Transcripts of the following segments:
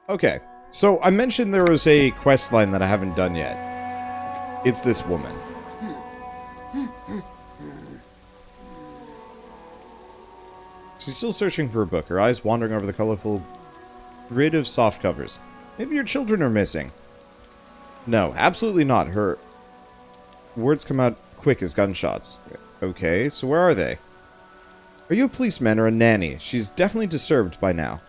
Okay, so I mentioned there was a quest line that I haven't done yet. It's this woman. She's still searching for a book, her eyes wandering over the colorful grid of soft covers. Maybe your children are missing. No, absolutely not. Her words come out quick as gunshots. Okay, so where are they? Are you a policeman or a nanny? She's definitely disturbed by now.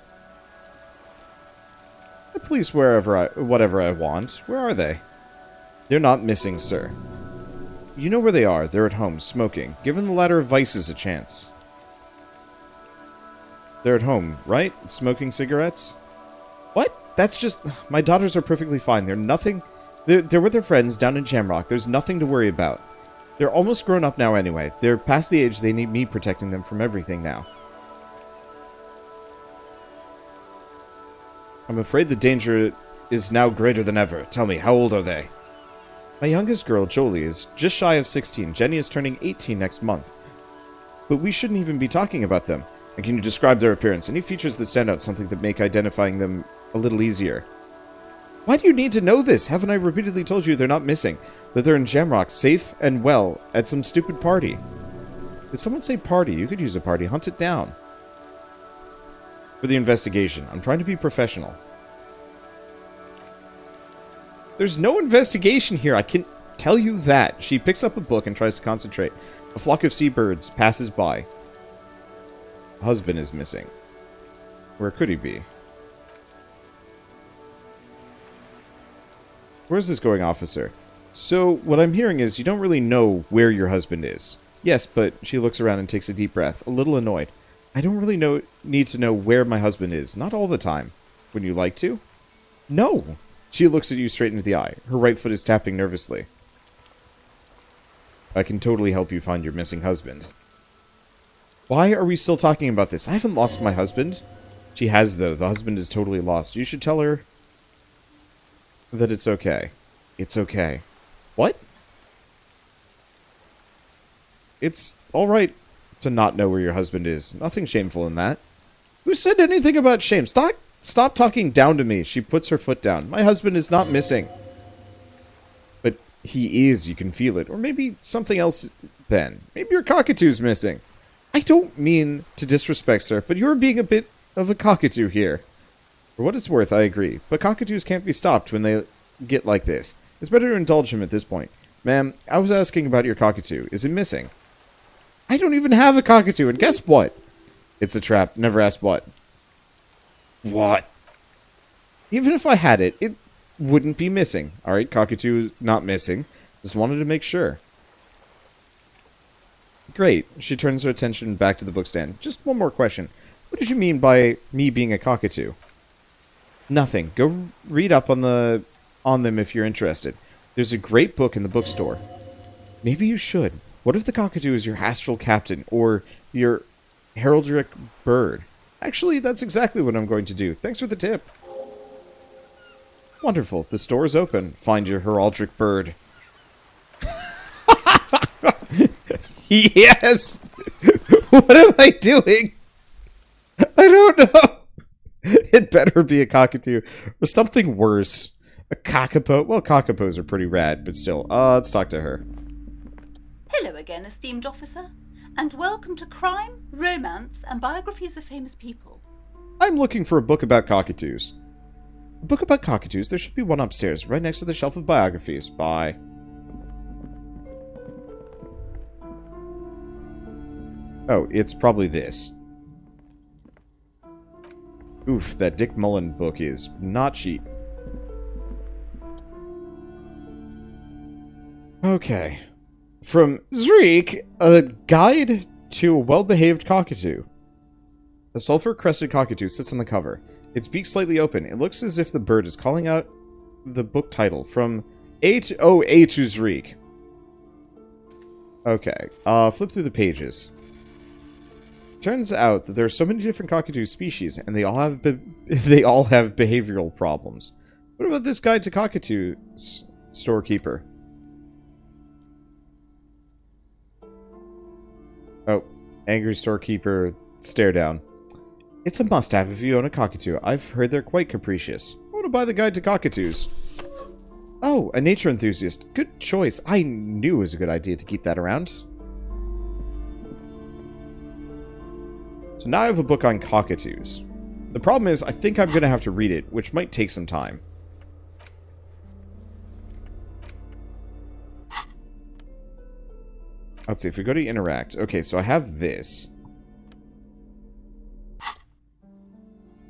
I police whatever I want. Where are they? They're not missing, sir. You know where they are. They're at home, smoking. Given the ladder of vices a chance. They're at home, right? Smoking cigarettes? What? That's just... My daughters are perfectly fine. They're nothing... They're with their friends down in Shamrock. There's nothing to worry about. They're almost grown up now anyway. They're past the age they need me protecting them from everything now. I'm afraid the danger is now greater than ever. Tell me, how old are they? My youngest girl, Jolie, is just shy of 16. Jenny is turning 18 next month. But we shouldn't even be talking about them. And can you describe their appearance? Any features that stand out, something that make identifying them a little easier? Why do you need to know this? Haven't I repeatedly told you they're not missing? That they're in Jamrock, safe and well, at some stupid party? Did someone say party? You could use a party. Hunt it down. For the investigation. I'm trying to be professional. There's no investigation here. I can tell you that. She picks up a book and tries to concentrate. A flock of seabirds passes by. Husband is missing. Where could he be? Where's this going, officer? So, what I'm hearing is you don't really know where your husband is. Yes, but she looks around and takes a deep breath, a little annoyed. I don't really need to know where my husband is. Not all the time. Would you like to? No! She looks at you straight into the eye. Her right foot is tapping nervously. I can totally help you find your missing husband. Why are we still talking about this? I haven't lost my husband. She has, though. The husband is totally lost. You should tell her that it's okay. It's okay. What? It's alright to not know where your husband is. Nothing shameful in that. Who said anything about shame? Stop talking down to me. She puts her foot down. My husband is not missing. But he is. You can feel it. Or maybe something else then. Maybe your cockatoo's missing. I don't mean to disrespect, sir, but you're being a bit of a cockatoo here. For what it's worth, I agree. But cockatoos can't be stopped when they get like this. It's better to indulge him at this point. Ma'am, I was asking about your cockatoo. Is it missing? I don't even have a cockatoo, and guess what? It's a trap. Never ask what. What? Even if I had it, it wouldn't be missing. Alright, cockatoo not missing. Just wanted to make sure. Great. She turns her attention back to the bookstand. Just one more question. What did you mean by me being a cockatoo? Nothing. Go read up on them if you're interested. There's a great book in the bookstore. Maybe you should. What if the cockatoo is your astral captain or your heraldic bird? Actually, that's exactly what I'm going to do. Thanks for the tip. Wonderful. The store is open. Find your heraldic bird. Yes! What am I doing? I don't know. It better be a cockatoo. Or something worse. A cockapoo. Well, cockapos are pretty rad, but still. Let's talk to her. Hello again, esteemed officer. And welcome to Crime, Romance, and Biographies of Famous People. I'm looking for a book about cockatoos. A book about cockatoos? There should be one upstairs, right next to the shelf of biographies. Bye. Oh, it's probably this. Oof, that Dick Mullen book is not cheap. Okay. From Zreek, a guide to a well-behaved cockatoo. A sulfur-crested cockatoo sits on the cover. Its beak slightly open. It looks as if the bird is calling out the book title from A to Zreek. Okay, flip through the pages. Turns out that there are so many different cockatoo species, and they all have behavioral problems. What about this guide to cockatoos, storekeeper? Oh, angry storekeeper, stare down. It's a must-have if you own a cockatoo. I've heard they're quite capricious. I want to buy the guide to cockatoos. Oh, a nature enthusiast. Good choice. I knew it was a good idea to keep that around. So now I have a book on cockatoos. The problem is, I think I'm going to have to read it, which might take some time. Let's see, if we go to Interact. Okay, so I have this.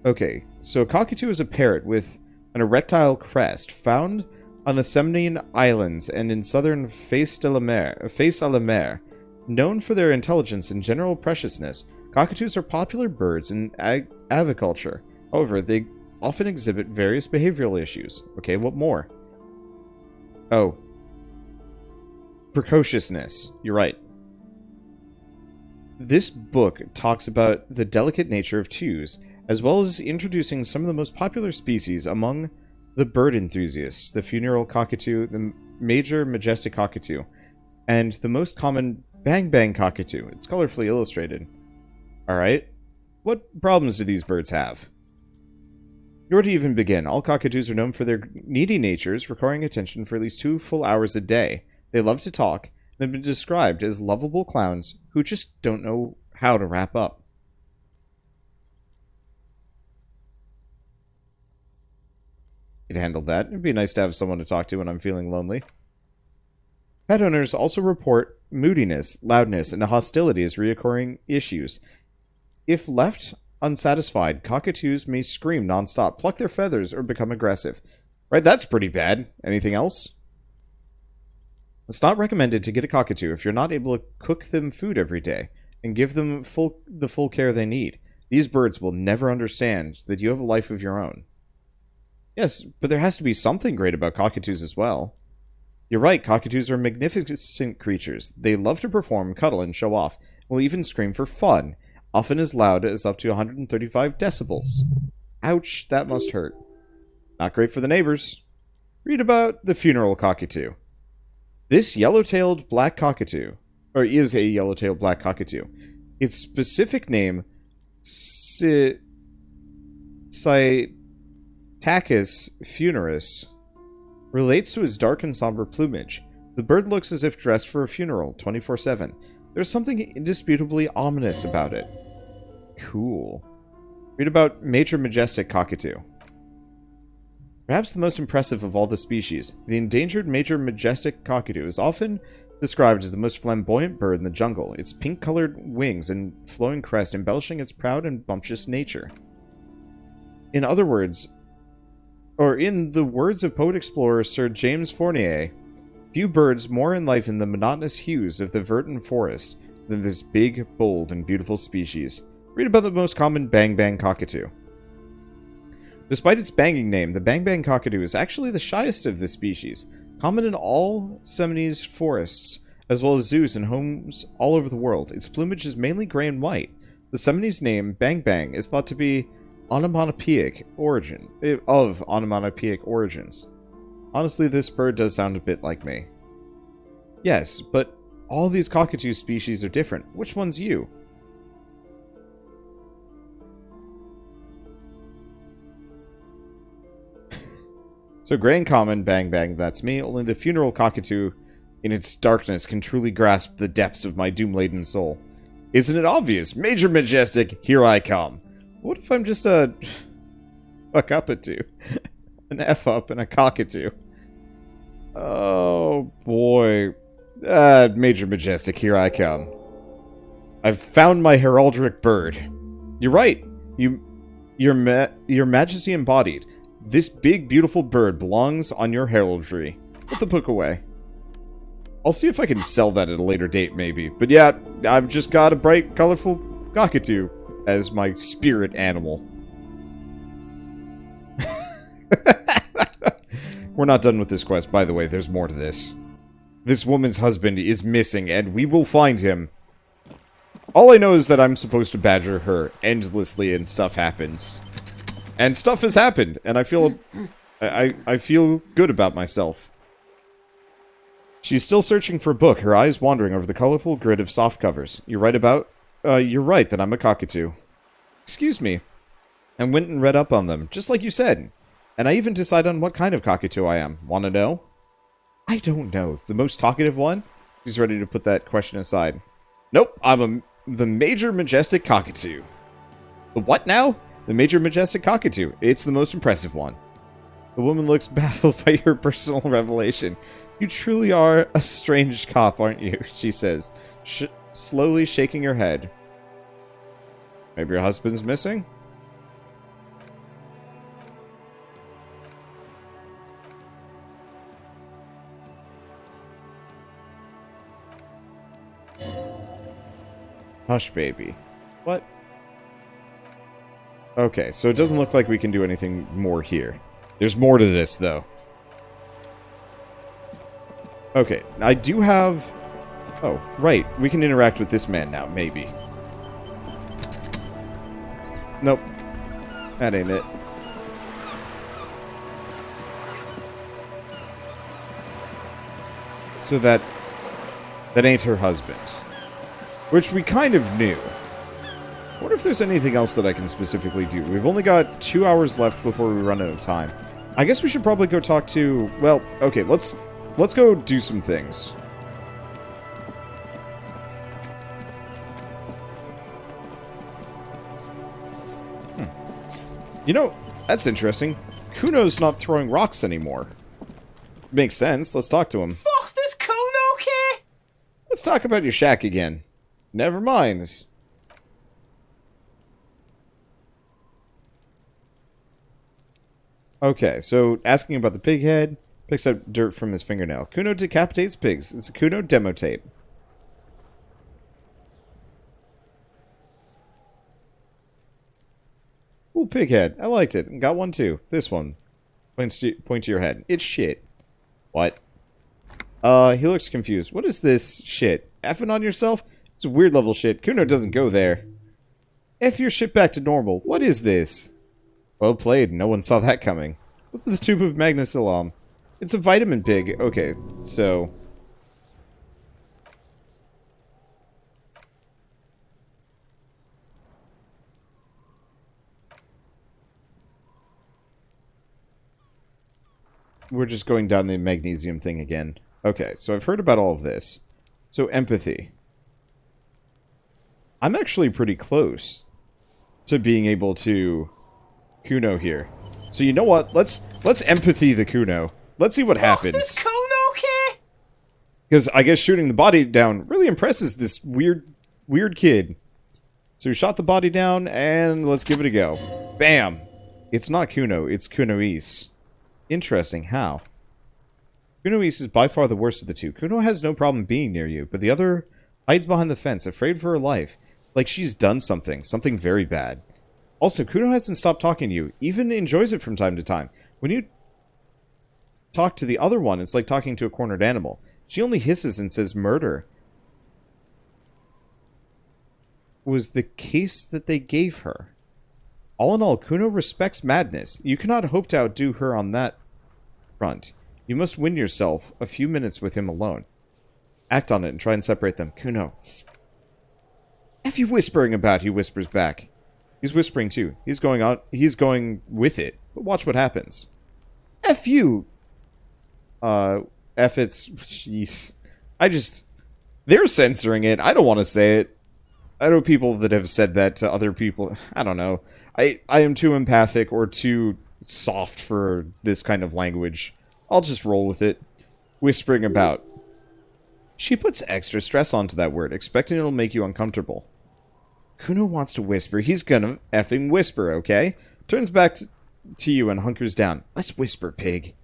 Okay, so a cockatoo is a parrot with an erectile crest found on the Semnian Islands and in southern Face à la Mer. Known for their intelligence and general preciousness, cockatoos are popular birds in aviculture. However, they often exhibit various behavioral issues. Okay, what more? Oh. Precociousness. You're right. This book talks about the delicate nature of twos, as well as introducing some of the most popular species among the bird enthusiasts, the funeral cockatoo, the major majestic cockatoo, and the most common bang-bang cockatoo. It's colorfully illustrated. Alright. What problems do these birds have? Nor to even begin, all cockatoos are known for their needy natures, requiring attention for at least 2 full hours a day. They love to talk, and have been described as lovable clowns who just don't know how to wrap up. It handled that. It'd be nice to have someone to talk to when I'm feeling lonely. Pet owners also report moodiness, loudness, and hostility as recurring issues. If left unsatisfied, cockatoos may scream nonstop, pluck their feathers, or become aggressive. Right, that's pretty bad. Anything else? It's not recommended to get a cockatoo if you're not able to cook them food every day and give them the full care they need. These birds will never understand that you have a life of your own. Yes, but there has to be something great about cockatoos as well. You're right, cockatoos are magnificent creatures. They love to perform, cuddle, and show off, and will even scream for fun, often as loud as up to 135 decibels. Ouch, that must hurt. Not great for the neighbors. Read about the funeral cockatoo. This yellow-tailed black cockatoo, or is a yellow-tailed black cockatoo. Its specific name, Psychoactive funeris, relates to his dark and somber plumage. The bird looks as if dressed for a funeral, 24/7. There's something indisputably ominous about it. Cool. Read about Major Majestic Cockatoo. Perhaps the most impressive of all the species, the endangered Major Majestic Cockatoo is often described as the most flamboyant bird in the jungle, its pink-colored wings and flowing crest embellishing its proud and bumptious nature. In the words of poet-explorer Sir James Fournier, few birds more in life in the monotonous hues of the verdant forest than this big, bold, and beautiful species. Read about the most common bang-bang cockatoo. Despite its banging name, the bang-bang cockatoo is actually the shyest of this species, common in all Semni's forests, as well as zoos and homes all over the world. Its plumage is mainly gray and white. The Semni's name, bang-bang, is thought to be onomatopoeic origins. Honestly, this bird does sound a bit like me. Yes, but all these cockatoo species are different. Which one's you? So gray and common, bang bang, that's me. Only the funeral cockatoo in its darkness can truly grasp the depths of my doom-laden soul. Isn't it obvious? Major Majestic, here I come. What if I'm just a cockatoo? An F-up and a cockatoo. Oh, boy. Major Majestic, here I come. I've found my heraldic bird. You're right. Your Majesty embodied. This big, beautiful bird belongs on your heraldry. Put the book away. I'll see if I can sell that at a later date, maybe. But yeah, I've just got a bright, colorful cockatoo as my spirit animal. We're not done with this quest, by the way. There's more to this. This woman's husband is missing, and we will find him. All I know is that I'm supposed to badger her endlessly, and stuff happens. And stuff has happened, and I feel good about myself. She's still searching for a book, her eyes wandering over the colorful grid of soft covers. You're right that I'm a cockatoo. Excuse me, and went and read up on them, just like you said. And I even decided on what kind of cockatoo I am. Wanna know? I don't know. The most talkative one? He's ready to put that question aside. Nope, the major majestic cockatoo. The what now? The major majestic cockatoo. It's the most impressive one. The woman looks baffled by your personal revelation. You truly are a strange cop, aren't you? She says, slowly shaking her head. Maybe your husband's missing? Hush, baby. What? Okay, so it doesn't look like we can do anything more here. There's more to this, though. Okay, I do have... Oh, right. We can interact with this man now, maybe. Nope. That ain't it. So that ain't her husband. Which we kind of knew. I wonder if there's anything else that I can specifically do. We've only got 2 hours left before we run out of time. I guess we should probably go talk to... Well, okay, let's go do some things. You know, that's interesting. Cuno's not throwing rocks anymore. Makes sense. Let's talk to him. Fuck, does Cuno care? Let's talk about your shack again. Never mind. Okay, so asking about the pig head, picks up dirt from his fingernail. Cuno decapitates pigs. It's a Cuno demo tape. Ooh, pig head. I liked it. Got one too. This one. Point to your head. It's shit. What? He looks confused. What is this shit? Effing on yourself? It's a weird level shit. Cuno doesn't go there. F your shit back to normal. What is this? Well played. No one saw that coming. What's the tube of magnesilom? It's a vitamin pig. Okay, so... We're just going down the magnesium thing again. Okay, so I've heard about all of this. So, empathy. I'm actually pretty close to being able to Cuno here. So you know what? Let's empathy the Cuno. Let's see what happens. Does Cuno care? Because I guess shooting the body down really impresses this weird kid. So we shot the body down, and let's give it a go. Bam! It's not Cuno, it's Cunoise. Interesting, how? Cunoise is by far the worst of the two. Cuno has no problem being near you, but the other hides behind the fence, afraid for her life. Like she's done something very bad. Also, Cuno hasn't stopped talking to you, even enjoys it from time to time. When you talk to the other one, it's like talking to a cornered animal. She only hisses and says murder. Was the case that they gave her. All in all, Cuno respects madness. You cannot hope to outdo her on that front. You must win yourself a few minutes with him alone. Act on it and try and separate them. Cuno. F you whispering about, he whispers back. He's whispering too. He's going with it. But watch what happens. F you! F it's... Jeez. They're censoring it. I don't want to say it. I know people that have said that to other people. I don't know. I am too empathic or too soft for this kind of language. I'll just roll with it. Whispering about. She puts extra stress onto that word, expecting it'll make you uncomfortable. Cuno wants to whisper. He's gonna effing whisper, okay? Turns back to you and hunkers down. Let's whisper, pig.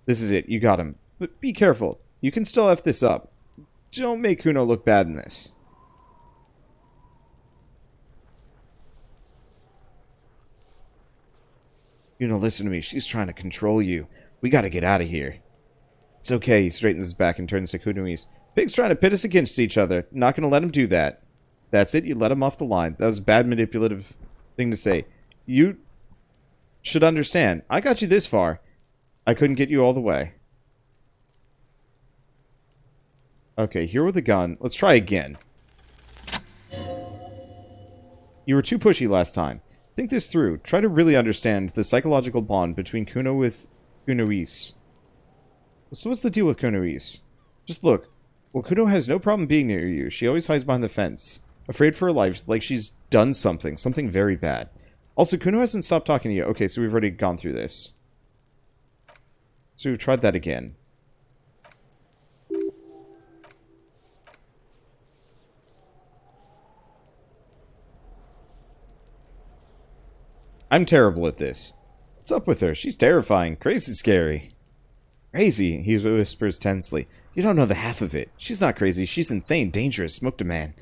This is it. You got him. But be careful. You can still F this up. Don't make Cuno look bad in this. Cuno, listen to me. She's trying to control you. We gotta get out of here. It's okay. He straightens his back and turns to Cunoise. Pig's trying to pit us against each other. Not gonna let him do that. That's it. You let him off the line. That was a bad manipulative thing to say. You should understand. I got you this far. I couldn't get you all the way. Okay, here with a gun. Let's try again. You were too pushy last time. Think this through. Try to really understand the psychological bond between Cuno with Cunoise. So what's the deal with Cunoise? Just look. Well, Cuno has no problem being near you. She always hides behind the fence, afraid for her life, like she's done something very bad. Also, Cuno hasn't stopped talking to you. Okay, so we've already gone through this. So we've tried that again. I'm terrible at this. What's up with her? She's terrifying. Crazy scary. Crazy, he whispers tensely. You don't know the half of it. She's not crazy. She's insane, dangerous, smoked a man.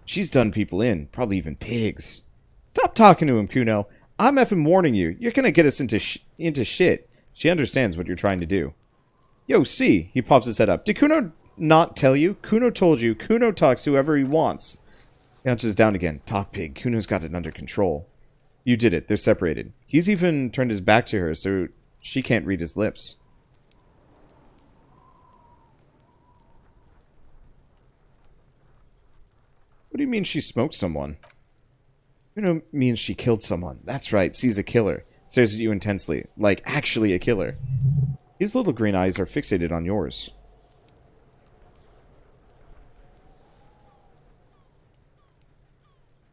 She's done people in, probably even pigs. Stop talking to him, Cuno. I'm effing warning you. You're gonna get us into shit. She understands what you're trying to do. Yo, see, he pops his head up. Did Cuno not tell you? Cuno told you. Cuno talks to whoever he wants. He hunches down again. Talk, pig. Cuno's got it under control. You did it. They're separated. He's even turned his back to her, so she can't read his lips. What do you mean she smoked someone? Cuno means she killed someone. That's right, sees a killer. Stares at you intensely. Like, actually a killer. His little green eyes are fixated on yours.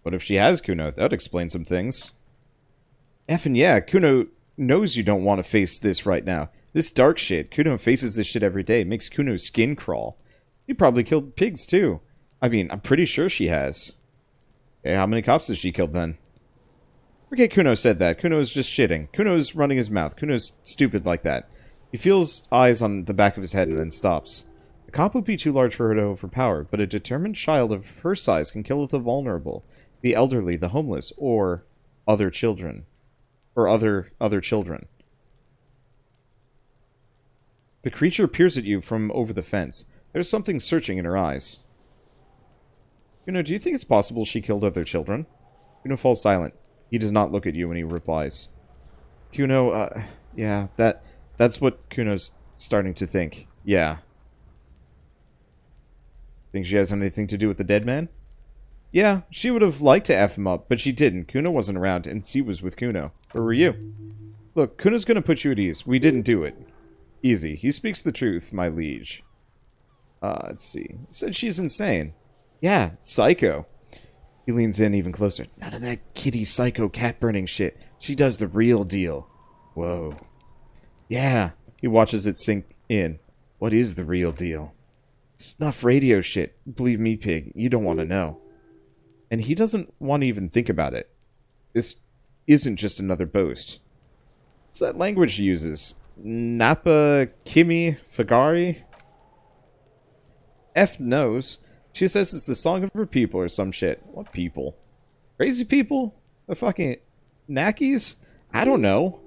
What if she has Cuno? That would explain some things. Effing yeah, Cuno knows you don't want to face this right now. This dark shit. Cuno faces this shit every day. Makes Cuno's skin crawl. He probably killed pigs too. I mean, I'm pretty sure she has. Okay, how many cops has she killed then? Forget Cuno said that. Cuno is just shitting. Cuno's running his mouth. Cuno's stupid like that. He feels eyes on the back of his head and then stops. A cop would be too large for her to overpower, but a determined child of her size can kill the vulnerable, the elderly, the homeless, or other children. Or other children. The creature peers at you from over the fence. There's something searching in her eyes. Cuno, do you think it's possible she killed other children? Cuno falls silent. He does not look at you when he replies. Cuno, yeah, that's what Cuno's starting to think. Yeah. Think she has anything to do with the dead man? Yeah, she would have liked to F him up, but she didn't. Cuno wasn't around, and C was with Cuno. Where were you? Look, Cuno's gonna put you at ease. We didn't do it. Easy. He speaks the truth, my liege. Let's see. Said she's insane. Yeah, psycho. He leans in even closer. None of that kitty psycho cat burning shit. She does the real deal. Whoa. Yeah. He watches it sink in. What is the real deal? Snuff radio shit. Believe me, pig. You don't want to know. And he doesn't want to even think about it. This isn't just another boast. What's that language she uses? Napa Kimi Fagari? F knows. She says it's the song of her people or some shit. What people? Crazy people? The fucking Nakis? I don't know.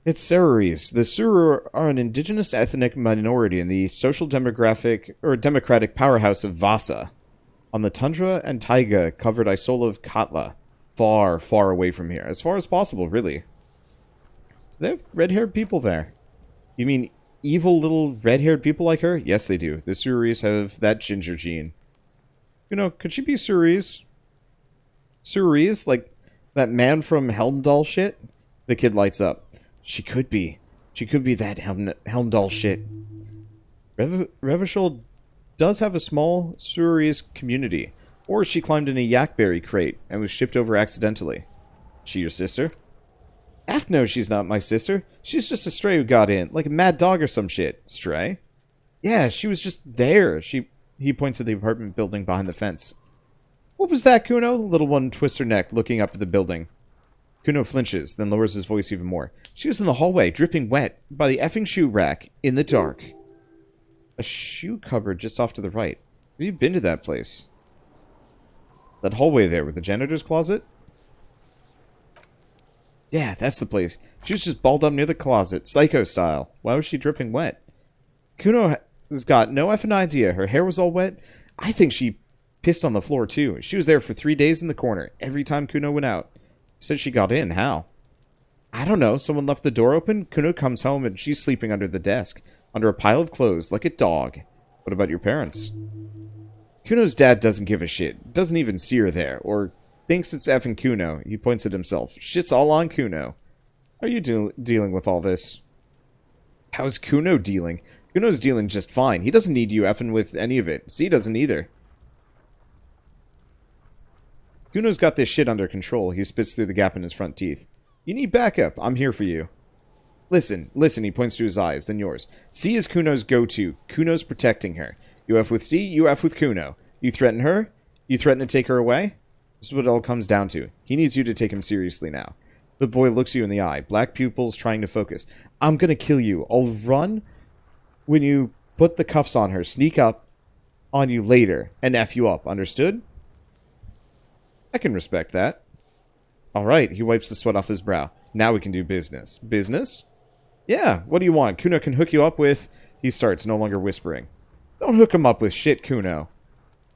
It's Seruris. The Suru are an indigenous ethnic minority in the social democratic powerhouse of Vasa, on the tundra and taiga covered Isole of Katla, far, far away from here, as far as possible, really. Do they have red-haired people there? You mean evil little red-haired people like her? Yes, they do. The Suris have that ginger gene. You know, could she be Suris? Suris? Like that man from Helmdall shit? The kid lights up. She could be. She could be that Helmdall shit. Revachol does have a small Suris community. Or she climbed in a yakberry crate and was shipped over accidentally. She your sister? F no, she's not my sister. She's just a stray who got in, like a mad dog or some shit. Stray? Yeah, she was just there. He points at the apartment building behind the fence. What was that, Cuno? The little one twists her neck, looking up at the building. Cuno flinches, then lowers his voice even more. She was in the hallway, dripping wet, by the effing shoe rack, in the dark. A shoe cupboard just off to the right. Have you been to that place? That hallway there with the janitor's closet? Yeah, that's the place. She was just balled up near the closet, psycho style. Why was she dripping wet? Cuno has got no effing idea. Her hair was all wet. I think she pissed on the floor, too. She was there for 3 days in the corner, every time Cuno went out. Said she got in. How? I don't know. Someone left the door open. Cuno comes home, and she's sleeping under the desk, under a pile of clothes, like a dog. What about your parents? Cuno's dad doesn't give a shit. Doesn't even see her there, or thinks it's effing Cuno. He points at himself. Shit's all on Cuno. How are you dealing with all this? How's Cuno dealing? Cuno's dealing just fine. He doesn't need you effing with any of it. C doesn't either. Cuno's got this shit under control. He spits through the gap in his front teeth. You need backup. I'm here for you. Listen, he points to his eyes, then yours. C is Cuno's go-to. Cuno's protecting her. You F with C, you F with Cuno. You threaten her? You threaten to take her away? This is what it all comes down to. He needs you to take him seriously now. The boy looks you in the eye, black pupils trying to focus. I'm gonna kill you. I'll run when you put the cuffs on her, sneak up on you later, and F you up. Understood? I can respect that. Alright, he wipes the sweat off his brow. Now we can do business. Business? Yeah, what do you want? Cuno can hook you up with... He starts, no longer whispering. Don't hook him up with shit, Cuno.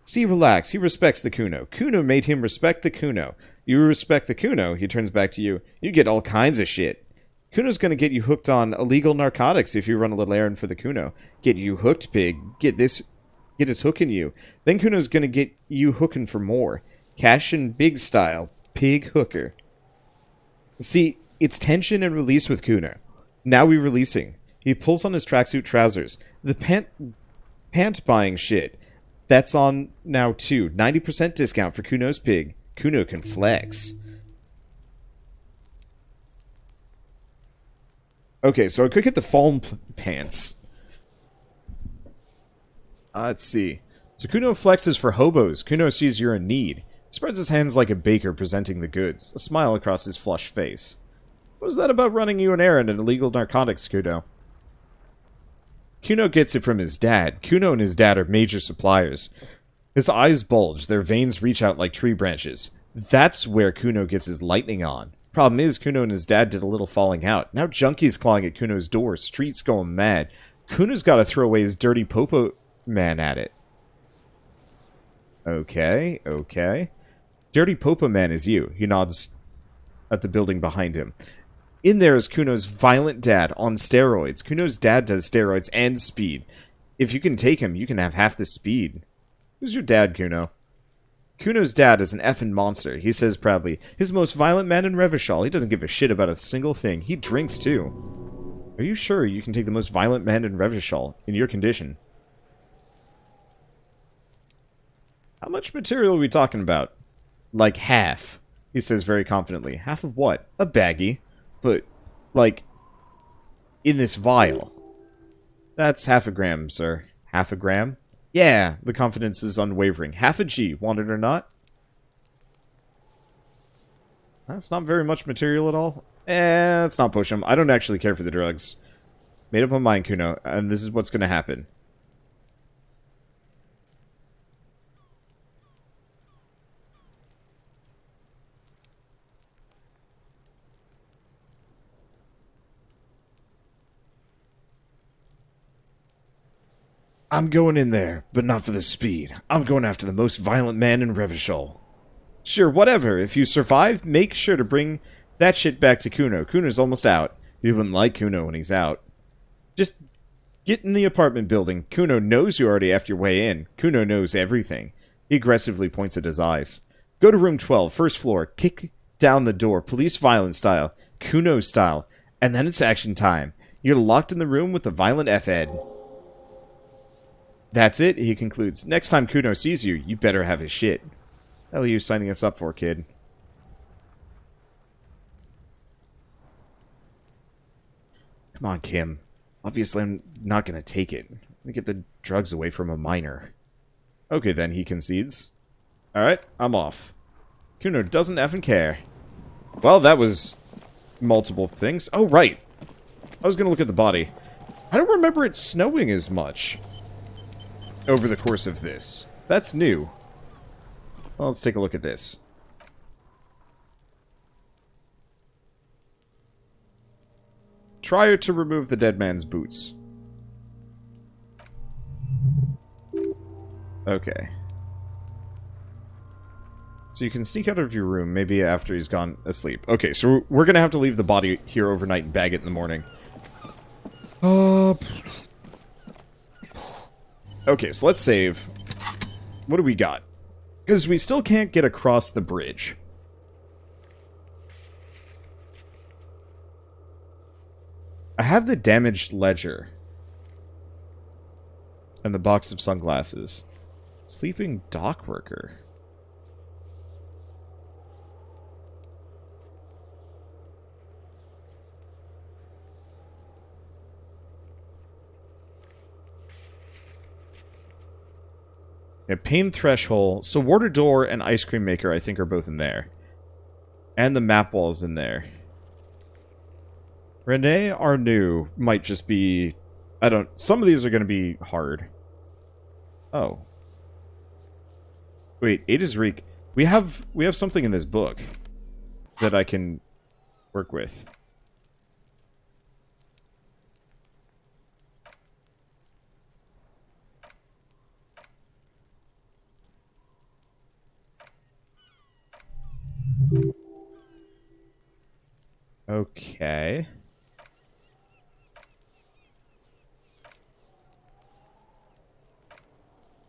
See, relax. He respects the Cuno. Cuno made him respect the Cuno. You respect the Cuno, he turns back to you. You get all kinds of shit. Cuno's gonna get you hooked on illegal narcotics if you run a little errand for the Cuno. Get you hooked, pig. Get his hook in you. Then Cuno's gonna get you hooking for more. Cash and big style. Pig hooker. See, it's tension and release with Cuno. Now we're releasing. He pulls on his tracksuit trousers. The pant buying shit. That's on now too. 90% discount for Cuno's pig. Cuno can flex. Okay, so I could get the foam pants. Let's see. So Cuno flexes for hobos. Cuno sees you're in need. He spreads his hands like a baker presenting the goods. A smile across his flushed face. What was that about running you an errand and illegal narcotics, Cuno? Cuno gets it from his dad. Cuno and his dad are major suppliers. His eyes bulge, their veins reach out like tree branches. That's where Cuno gets his lightning on. Problem is, Cuno and his dad did a little falling out. Now junkies clawing at Cuno's door, streets going mad. Cuno's gotta throw away his dirty popo man at it. Okay. Dirty popo man is you. He nods at the building behind him. In there is Cuno's violent dad on steroids. Cuno's dad does steroids and speed. If you can take him, you can have half the speed. Who's your dad, Cuno? Cuno's dad is an effing monster, he says proudly. He's the most violent man in Revachol. He doesn't give a shit about a single thing. He drinks, too. Are you sure you can take the most violent man in Revachol in your condition? How much material are we talking about? Like half, he says very confidently. Half of what? A baggie. But, like, in this vial. That's half a gram, sir. Half a gram? Yeah, the confidence is unwavering. Half a G, want it or not? That's not very much material at all. Let's not push him. I don't actually care for the drugs. Made up my mind, Cuno, and this is what's gonna happen. I'm going in there, but not for the speed. I'm going after the most violent man in Revachol. Sure, whatever. If you survive, make sure to bring that shit back to Cuno. Cuno's almost out. You wouldn't like Cuno when he's out. Just get in the apartment building. Cuno knows you already after your way in. Cuno knows everything. He aggressively points at his eyes. Go to room 12, first floor. Kick down the door, police violence style. Cuno style. And then it's action time. You're locked in the room with the violent F-Ed. That's it, he concludes. Next time Cuno sees you, you better have his shit. What the hell are you signing us up for, kid? Come on, Kim. Obviously, I'm not gonna take it. Let me get the drugs away from a minor. Okay, then, he concedes. Alright, I'm off. Cuno doesn't effing care. Well, that was multiple things. Oh, right. I was gonna look at the body. I don't remember it snowing as much over the course of this. That's new. Well, let's take a look at this. Try to remove the dead man's boots. Okay. So you can sneak out of your room, maybe after he's gone asleep. Okay, so we're gonna have to leave the body here overnight and bag it in the morning. Okay, so let's save. What do we got? Because we still can't get across the bridge. I have the damaged ledger. And the box of sunglasses. Sleeping dock worker. Yeah, pane threshold. So water door and ice cream maker, I think, are both in there. And the map wall is in there. Rene Arnoux might just be... I don't... Some of these are going to be hard. Oh. Wait, 8 is Reek. We have something in this book that I can work with. Okay.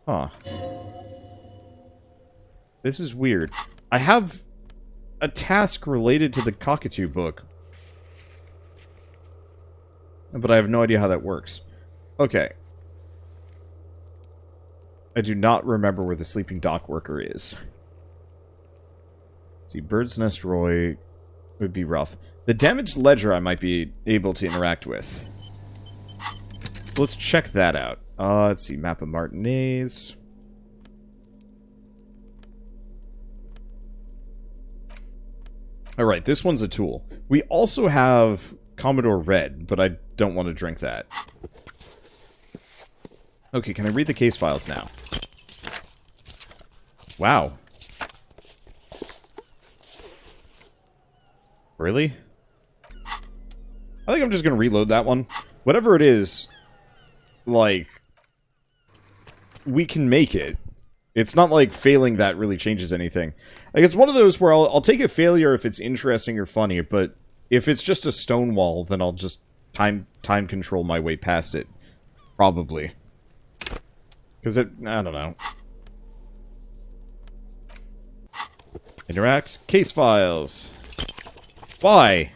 Huh. This is weird. I have a task related to the cockatoo book. But I have no idea how that works. Okay. I do not remember where the sleeping dock worker is. Let's see, Bird's Nest Roy would be rough. The damaged ledger I might be able to interact with. So let's check that out. Let's see, map of Martinez. Alright, this one's a tool. We also have Commodore Red, but I don't want to drink that. Okay, can I read the case files now? Wow. Really? I think I'm just gonna reload that one. Whatever it is, like, we can make it. It's not like failing that really changes anything. Like, it's one of those where I'll take a failure if it's interesting or funny, but if it's just a stone wall, then I'll just time control my way past it. Probably. Because it... I don't know. Interact. Case files. Why?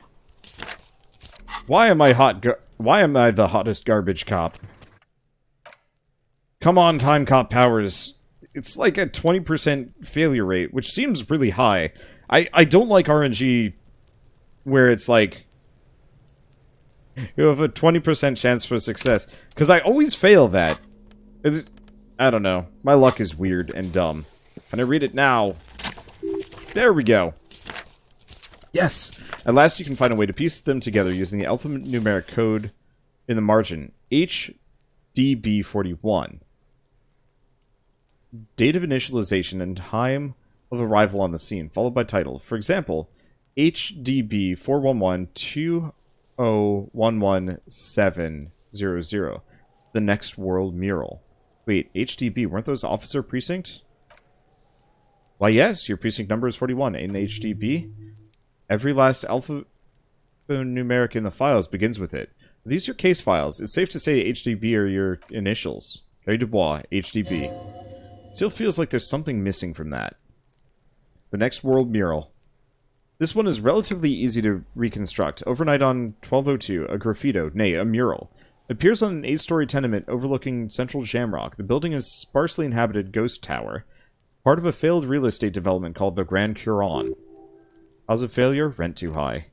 Why am I why am I the hottest garbage cop? Come on, time cop powers. It's like a 20% failure rate, which seems really high. I don't like RNG where it's like you have a 20% chance for success. Because I always fail that. I don't know. My luck is weird and dumb. Can I read it now? There we go. Yes! At last you can find a way to piece them together using the alphanumeric code in the margin. HDB41. Date of initialization and time of arrival on the scene, followed by title. For example, HDB 411-2011700. The Next World Mural. Wait, HDB, weren't those officer precincts? Why yes, your precinct number is 41. In HDB, every last alphanumeric in the files begins with it. Are these your case files? It's safe to say HDB are your initials. Harry Dubois, HDB. Still feels like there's something missing from that. The Next World Mural. This one is relatively easy to reconstruct. Overnight on 1202, a graffito, nay, a mural. It appears on an 8-story tenement overlooking central Shamrock. The building is a sparsely inhabited ghost tower, part of a failed real estate development called the Grand Curon. Cause of failure? Rent too high.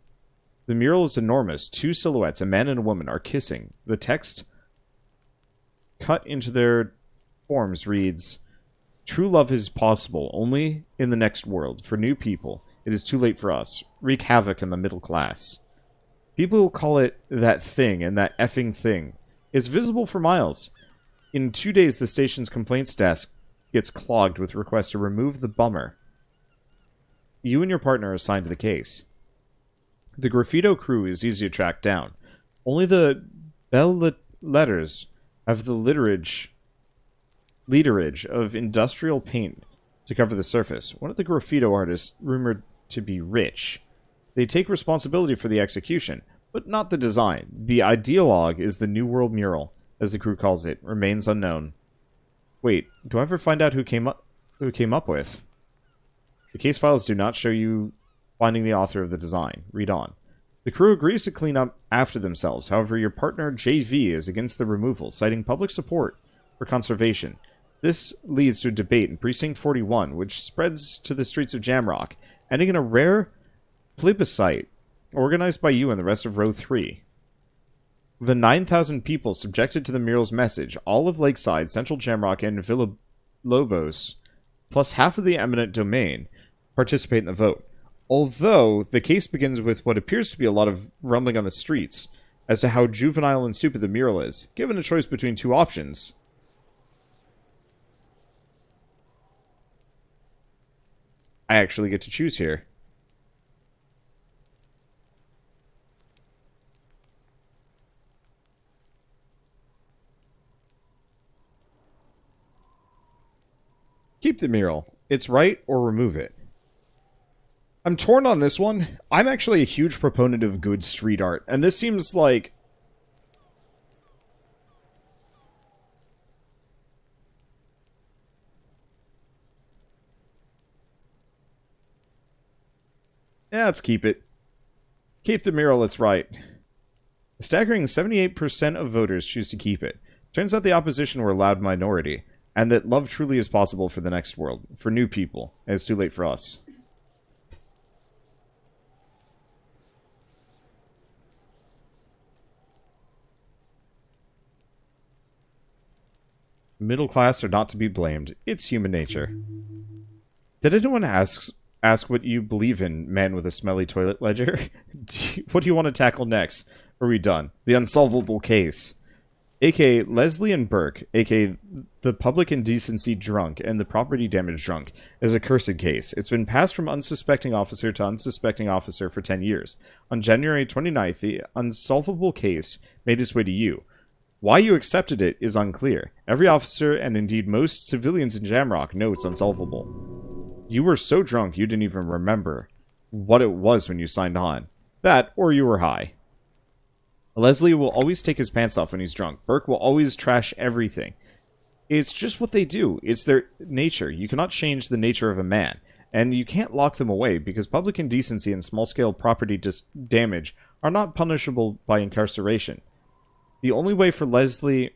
The mural is enormous. 2 silhouettes, a man and a woman, are kissing. The text, cut into their forms, reads, "True love is possible only in the next world. For new people, it is too late for us. Wreak havoc in the middle class." People will call it that thing and that effing thing. It's visible for miles. In 2 days, the station's complaints desk gets clogged with requests to remove the bummer. You and your partner are assigned to the case. The graffito crew is easy to track down. Only the bell letters have the literage of industrial paint to cover the surface. One of the graffito artists, rumored to be rich. They take responsibility for the execution, but not the design. The ideologue is the New World Mural, as the crew calls it, remains unknown. Wait, do I ever find out who came up with? The case files do not show you finding the author of the design. Read on. The crew agrees to clean up after themselves. However, your partner, JV, is against the removal, citing public support for conservation. This leads to a debate in Precinct 41, which spreads to the streets of Jamrock, ending in a rare plebiscite organized by you and the rest of Row 3. The 9,000 people subjected to the mural's message, all of Lakeside, Central Jamrock, and Villa Lobos, plus half of the eminent domain, participate in the vote. Although, the case begins with what appears to be a lot of rumbling on the streets as to how juvenile and stupid the mural is. Given a choice between two options, I actually get to choose here. Keep the mural. It's right, or remove it. I'm torn on this one. I'm actually a huge proponent of good street art, and this seems like... Yeah, let's keep it. Keep the mural, it's right. A staggering 78% of voters choose to keep it. Turns out the opposition were a loud minority, and that love truly is possible for the next world, for new people, and it's too late for us. Middle class are not to be blamed. It's human nature. Did anyone ask what you believe in, man with a smelly toilet ledger? What do you want to tackle next? Are we done? The unsolvable case. A.k.a. Leslie and Burke, a.k.a. the public indecency drunk and the property damage drunk, is a cursed case. It's been passed from unsuspecting officer to unsuspecting officer for 10 years. On January 29th, the unsolvable case made its way to you. Why you accepted it is unclear. Every officer, and indeed most civilians in Jamrock, know it's unsolvable. You were so drunk you didn't even remember what it was when you signed on. That, or you were high. Leslie will always take his pants off when he's drunk. Burke will always trash everything. It's just what they do. It's their nature. You cannot change the nature of a man. And you can't lock them away, because public indecency and small-scale property damage are not punishable by incarceration. The only way for Leslie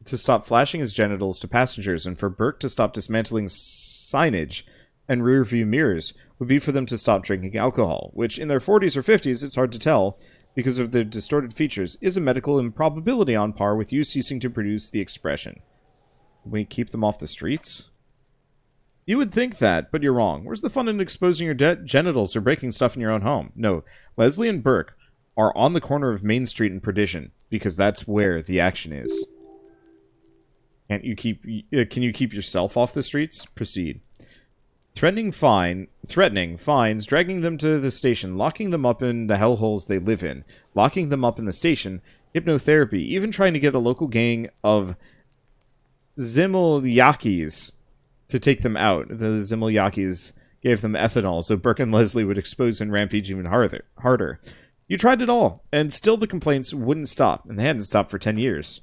to stop flashing his genitals to passengers and for Burke to stop dismantling signage and rear-view mirrors would be for them to stop drinking alcohol, which in their 40s or 50s, it's hard to tell, because of their distorted features, is a medical improbability on par with you ceasing to produce the expression. We keep them off the streets? You would think that, but you're wrong. Where's the fun in exposing your genitals or breaking stuff in your own home? No, Leslie and Burke are on the corner of Main Street and Perdition, because that's where the action is. Can you keep yourself off the streets? Proceed. Threatening fines, dragging them to the station, locking them up in the hellholes they live in, locking them up in the station, hypnotherapy, even trying to get a local gang of Zimilyakis to take them out. The Zimilyakis gave them ethanol so Burke and Leslie would expose and rampage even harder. You tried it all, and still the complaints wouldn't stop, and they hadn't stopped for 10 years.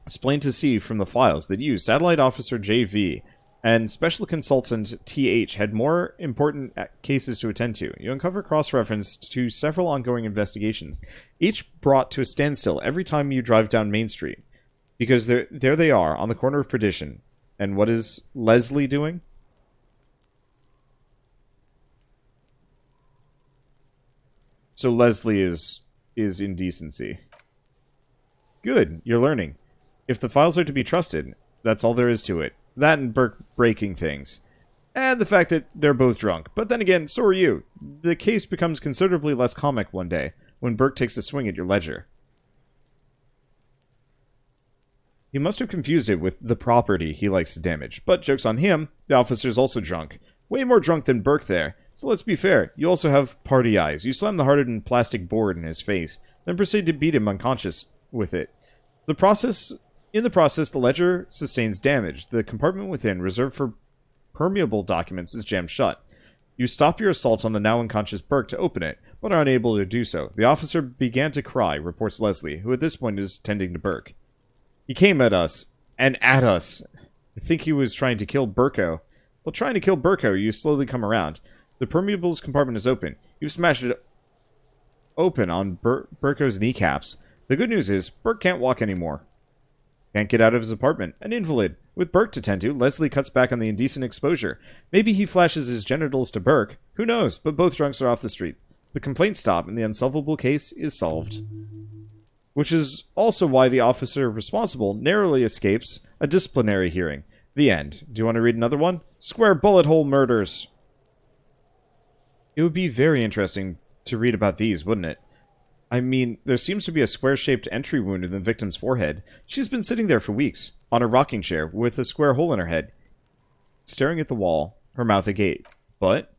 It's plain to see from the files that you, Satellite Officer JV, and Special Consultant TH had more important cases to attend to. You uncover cross-reference to several ongoing investigations, each brought to a standstill every time you drive down Main Street. Because there they are, on the corner of Perdition. And what is Leslie doing? So Leslie is indecency. Good, you're learning. If the files are to be trusted, that's all there is to it. That and Burke breaking things. And the fact that they're both drunk. But then again, so are you. The case becomes considerably less comic one day, when Burke takes a swing at your ledger. He must have confused it with the property he likes to damage. But joke's on him, the officer's also drunk. Way more drunk than Burke there. So let's be fair, you also have party eyes. You slam the hardened plastic board in his face, then proceed to beat him unconscious with it. In the process, the ledger sustains damage. The compartment within, reserved for permeable documents, is jammed shut. You stop your assault on the now unconscious Burke to open it, but are unable to do so. The officer began to cry, reports Leslie, who at this point is tending to Burke. He came at us, and at us. I think he was trying to kill Burko. While trying to kill Burko, you slowly come around. The permeables compartment is open. You've smashed it open on Burko's kneecaps. The good news is, Burke can't walk anymore. Can't get out of his apartment. An invalid. With Burke to tend to, Leslie cuts back on the indecent exposure. Maybe he flashes his genitals to Burke. Who knows? But both drunks are off the street. The complaints stop, and the unsolvable case is solved. Which is also why the officer responsible narrowly escapes a disciplinary hearing. The end. Do you want to read another one? Square bullet hole murders. It would be very interesting to read about these, wouldn't it? I mean, there seems to be a square-shaped entry wound in the victim's forehead. She's been sitting there for weeks, on a rocking chair, with a square hole in her head, staring at the wall, her mouth agape. But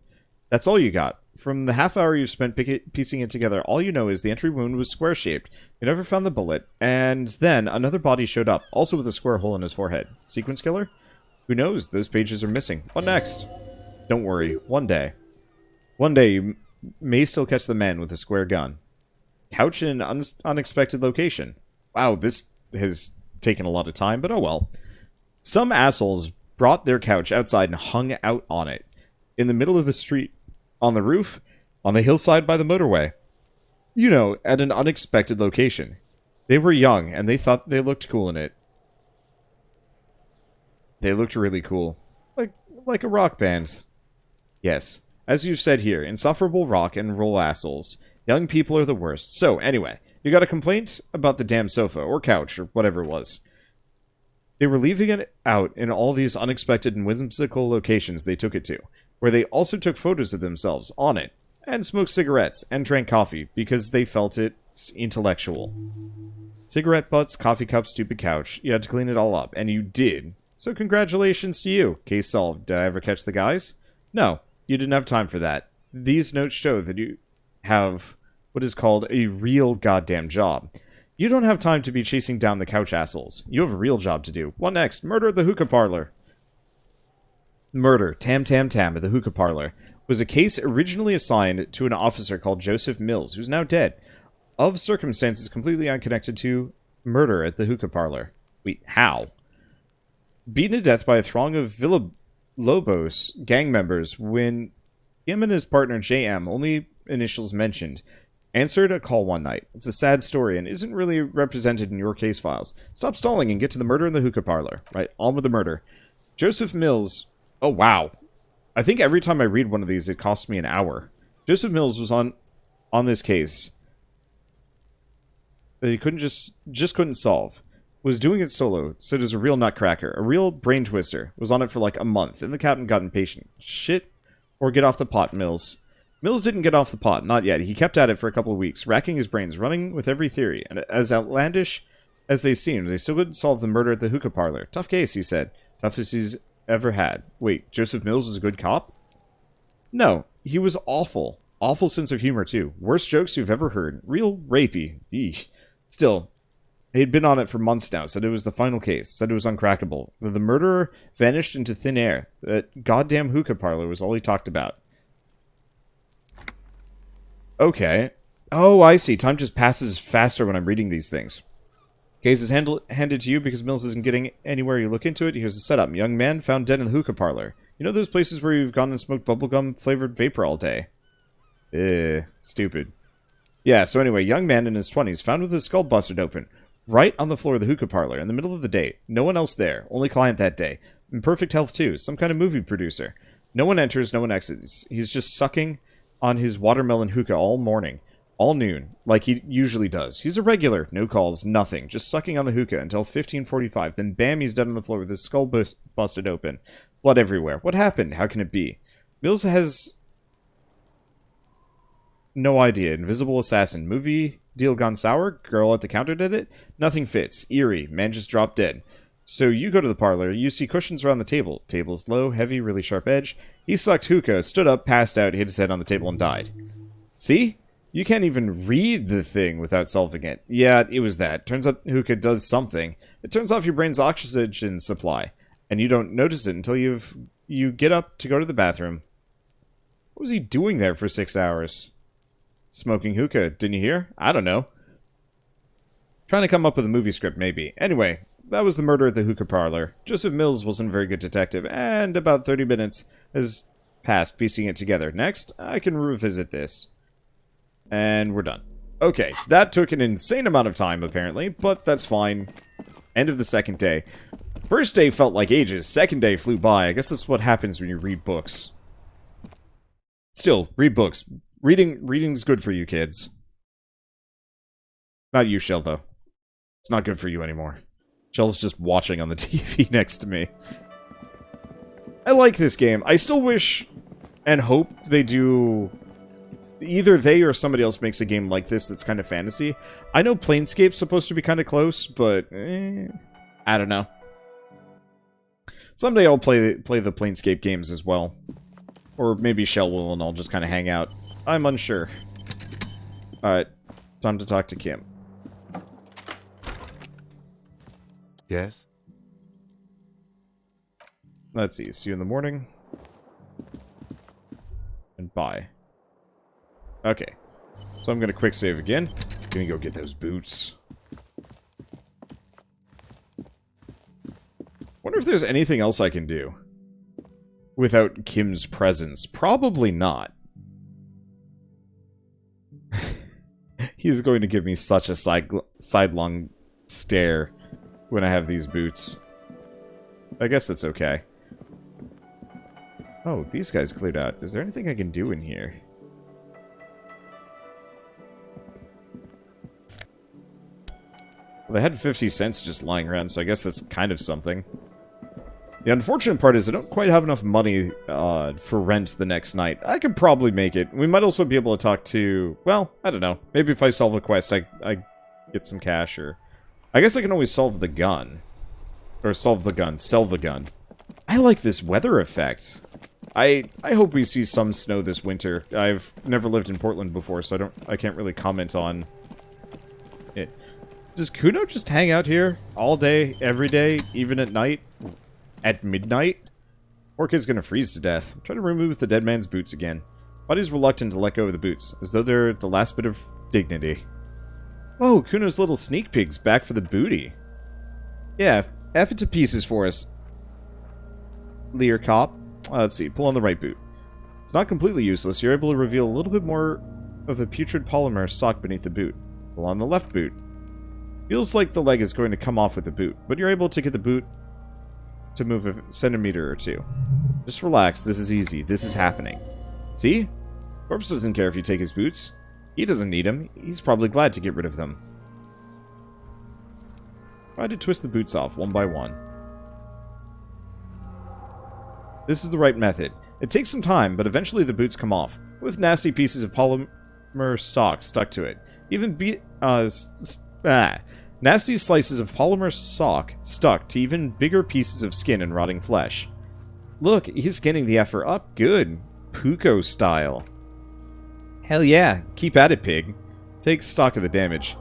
that's all you got. From the half hour you spent piecing it together, all you know is the entry wound was square-shaped. You never found the bullet, and then another body showed up, also with a square hole in his forehead. Sequence killer? Who knows? Those pages are missing. What next? Don't worry. One day you may still catch the man with a square gun. Couch in an unexpected location. Wow, this has taken a lot of time, but oh well. Some assholes brought their couch outside and hung out on it. In the middle of the street. On the roof. On the hillside by the motorway. You know, at an unexpected location. They were young, and they thought they looked cool in it. They looked really cool. Like a rock band. Yes. As you've said here, insufferable rock and roll assholes. Young people are the worst. So, anyway, you got a complaint about the damn sofa, or couch, or whatever it was. They were leaving it out in all these unexpected and whimsical locations they took it to, where they also took photos of themselves on it, and smoked cigarettes, and drank coffee, because they felt it's intellectual. Cigarette butts, coffee cup, stupid couch. You had to clean it all up, and you did. So congratulations to you. Case solved. Did I ever catch the guys? No, you didn't have time for that. These notes show that you have what is called a real goddamn job. You don't have time to be chasing down the couch assholes. You have a real job to do. What next? Murder at the hookah parlor. Murder, tam at the hookah parlor, was a case originally assigned to an officer called Joseph Mills, who's now dead, of circumstances completely unconnected to murder at the hookah parlor. Wait, how? Beaten to death by a throng of Villalobos gang members when him and his partner JM, only initials mentioned, answered a call one night. It's a sad story and isn't really represented in your case files. Stop stalling and get to the murder in the hookah parlor. Right, on with the murder. Joseph Mills... Oh, wow. I think every time I read one of these, it costs me an hour. Joseph Mills was on this case that he couldn't solve. Was doing it solo, said it was a real nutcracker, a real brain twister. Was on it for like a month, and the captain got impatient. Shit. Or get off the pot, Mills. Mills didn't get off the pot, not yet. He kept at it for a couple of weeks, racking his brains, running with every theory, and as outlandish as they seemed, they still couldn't solve the murder at the hookah parlor. Tough case, he said. Toughest he's ever had. Wait, Joseph Mills is a good cop? No, he was awful. Awful sense of humor, too. Worst jokes you've ever heard. Real rapey. Eesh. Still, he'd been on it for months now, said it was the final case, said it was uncrackable. The murderer vanished into thin air. That goddamn hookah parlor was all he talked about. Okay. Oh, I see. Time just passes faster when I'm reading these things. Case is handed to you because Mills isn't getting anywhere you look into it. Here's the setup. Young man found dead in the hookah parlor. You know those places where you've gone and smoked bubblegum-flavored vapor all day? Stupid. Yeah, so anyway, young man in his 20s found with his skull busted open. Right on the floor of the hookah parlor, in the middle of the day. No one else there. Only client that day. In perfect health, too. Some kind of movie producer. No one enters, no one exits. He's just sucking on his watermelon hookah all morning. All noon, like he usually does. He's a regular. No calls, nothing. Just sucking on the hookah until 15:45. Then bam, he's dead on the floor with his skull busted open. Blood everywhere. What happened? How can it be? Mills has no idea. Invisible assassin. Movie deal gone sour? Girl at the counter did it? Nothing fits. Eerie. Man just dropped dead. So you go to the parlor. You see cushions around the table. Table's low, heavy, really sharp edge. He sucked hookah, stood up, passed out, hit his head on the table, and died. See? You can't even read the thing without solving it. Yeah, it was that. Turns out hookah does something. It turns off your brain's oxygen supply. And you don't notice it until you get up to go to the bathroom. What was he doing there for 6 hours? Smoking hookah. Didn't you hear? I don't know. Trying to come up with a movie script, maybe. Anyway, that was the murder at the hookah parlor. Joseph Mills wasn't a very good detective, and about 30 minutes has past piecing it together. Next, I can revisit this. And we're done. Okay, that took an insane amount of time, apparently, but that's fine. End of the second day. First day felt like ages. Second day flew by. I guess that's what happens when you read books. Still, read books. Reading's good for you, kids. Not you, Shell, though. It's not good for you anymore. Shell's just watching on the TV next to me. I like this game. I still wish and hope they do... Either they or somebody else makes a game like this that's kind of fantasy. I know Planescape's supposed to be kind of close, but... I don't know. Someday I'll play the Planescape games as well. Or maybe Shell will and I'll just kind of hang out. I'm unsure. Alright. Time to talk to Kim. Yes? Let's see. See you in the morning. And bye. Okay. So I'm gonna quick save again. Gonna go get those boots. Wonder if there's anything else I can do. Without Kim's presence. Probably not. He's going to give me such a sidelong stare when I have these boots. I guess that's okay. Oh, these guys cleared out. Is there anything I can do in here? Well, they had 50 cents just lying around, so I guess that's kind of something. The unfortunate part is I don't quite have enough money for rent the next night. I could probably make it. We might also be able to talk to... Well, I don't know. Maybe if I solve a quest, I get some cash, or... I guess I can always solve the gun. Or solve the gun. Sell the gun. I like this weather effect. I hope we see some snow this winter. I've never lived in Portland before, so I can't really comment on it. Does Cuno just hang out here all day, every day, even at night? At midnight? Poor kid's gonna freeze to death. Try to remove the dead man's boots again. Body's reluctant to let go of the boots, as though they're the last bit of dignity. Whoa, Cuno's little sneak pig's back for the booty. Yeah, F it to pieces for us. Lear cop. Let's see, pull on the right boot. It's not completely useless. You're able to reveal a little bit more of the putrid polymer sock beneath the boot. Pull on the left boot. Feels like the leg is going to come off with the boot, but you're able to get the boot to move a centimeter or two. Just relax, this is easy, this is happening. See? Corpse doesn't care if you take his boots. He doesn't need them, he's probably glad to get rid of them. Try to twist the boots off, one by one. This is the right method. It takes some time, but eventually the boots come off, with nasty pieces of polymer sock stuck to it. Nasty slices of polymer sock stuck to even bigger pieces of skin and rotting flesh. Look, he's skinning the effer up good. Puko style. Hell yeah, keep at it, pig. Take stock of the damage.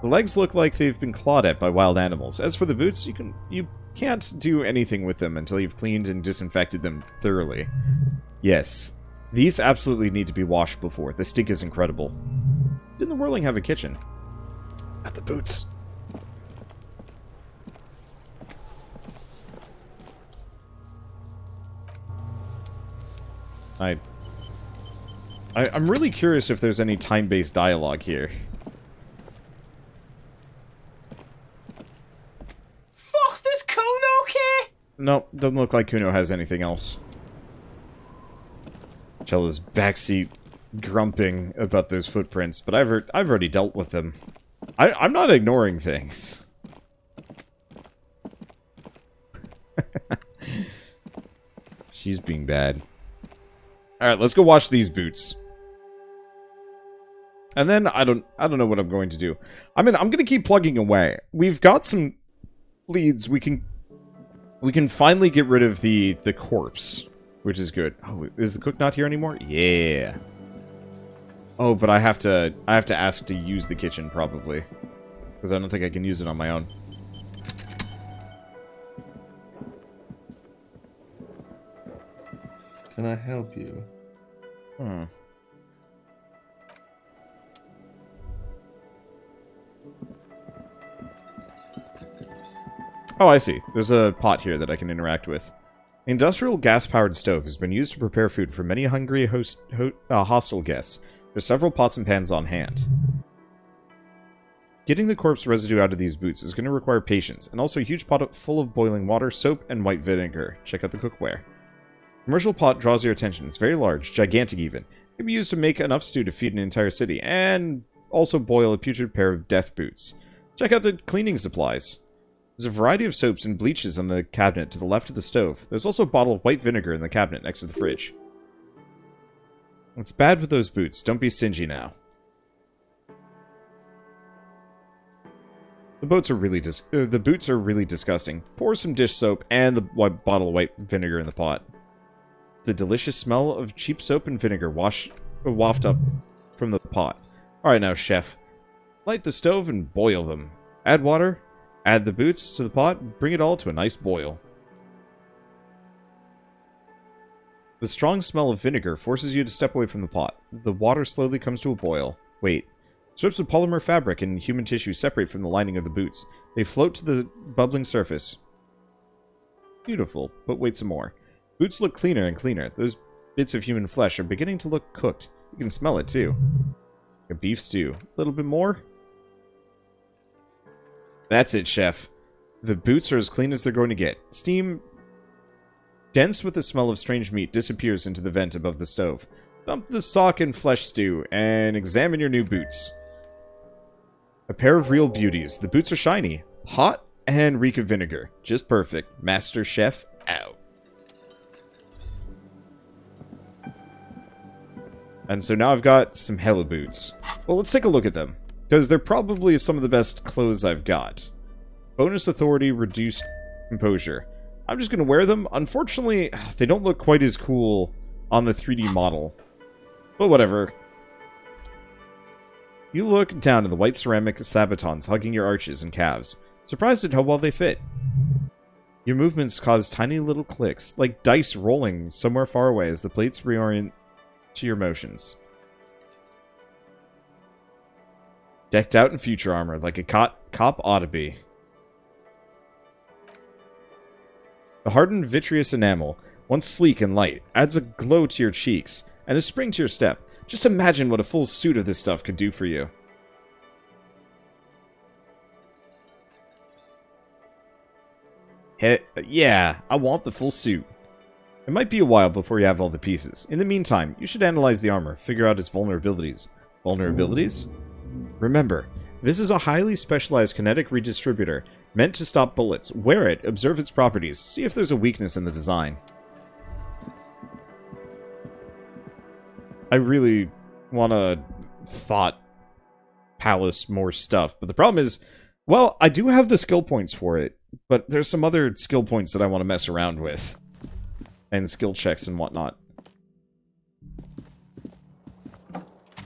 The legs look like they've been clawed at by wild animals. As for the boots, you can't do anything with them until you've cleaned and disinfected them thoroughly. Yes, these absolutely need to be washed before. The stink is incredible. Didn't the Whirling have a kitchen? At the boots. I'm really curious if there's any time-based dialogue here. Fuck, does Cuno care? Nope, doesn't look like Cuno has anything else. Chella's backseat grumping about those footprints, but I've already dealt with them. I'm not ignoring things. She's being bad. Alright, let's go wash these boots. And then I don't know what I'm going to do. I mean, I'm gonna keep plugging away. We've got some leads. We can finally get rid of the corpse, which is good. Oh, is the cook not here anymore? Yeah. Oh, but I have to ask to use the kitchen probably, because I don't think I can use it on my own. Can I help you? Oh, I see. There's a pot here that I can interact with. The industrial gas-powered stove has been used to prepare food for many hungry hostile guests. There's several pots and pans on hand. Getting the corpse residue out of these boots is going to require patience, and also a huge pot full of boiling water, soap, and white vinegar. Check out the cookware. Commercial pot draws your attention. It's very large, gigantic even. It can be used to make enough stew to feed an entire city, and also boil a putrid pair of death boots. Check out the cleaning supplies. There's a variety of soaps and bleaches on the cabinet to the left of the stove. There's also a bottle of white vinegar in the cabinet next to the fridge. It's bad with those boots. Don't be stingy now. The boots are really disgusting. Pour some dish soap and the bottle of white vinegar in the pot. The delicious smell of cheap soap and vinegar waft up from the pot. Alright now, chef. Light the stove and boil them. Add water, add the boots to the pot, bring it all to a nice boil. The strong smell of vinegar forces you to step away from the pot. The water slowly comes to a boil. Wait. Strips of polymer fabric and human tissue separate from the lining of the boots. They float to the bubbling surface. Beautiful, but wait some more. Boots look cleaner and cleaner. Those bits of human flesh are beginning to look cooked. You can smell it too. A beef stew. A little bit more? That's it, chef. The boots are as clean as they're going to get. Steam, dense with the smell of strange meat, disappears into the vent above the stove. Dump the sock and flesh stew, and examine your new boots. A pair of real beauties. The boots are shiny, hot, and reek of vinegar. Just perfect. Master Chef, out. And so now I've got some hella boots. Well, let's take a look at them, because they're probably some of the best clothes I've got. Bonus authority, reduced composure. I'm just going to wear them. Unfortunately, they don't look quite as cool on the 3D model. But whatever. You look down at the white ceramic sabatons hugging your arches and calves, surprised at how well they fit. Your movements cause tiny little clicks, like dice rolling somewhere far away as the plates reorient to your motions. Decked out in future armor, like a cop ought to be. The hardened vitreous enamel, once sleek and light, adds a glow to your cheeks and a spring to your step. Just imagine what a full suit of this stuff could do for you. Yeah, I want the full suit. It might be a while before you have all the pieces. In the meantime, you should analyze the armor, figure out its vulnerabilities. Vulnerabilities? Remember, this is a highly specialized kinetic redistributor, meant to stop bullets. Wear it, observe its properties, see if there's a weakness in the design. I really want to thought palace more stuff, but the problem is, well, I do have the skill points for it, but there's some other skill points that I want to mess around with. And skill checks and whatnot.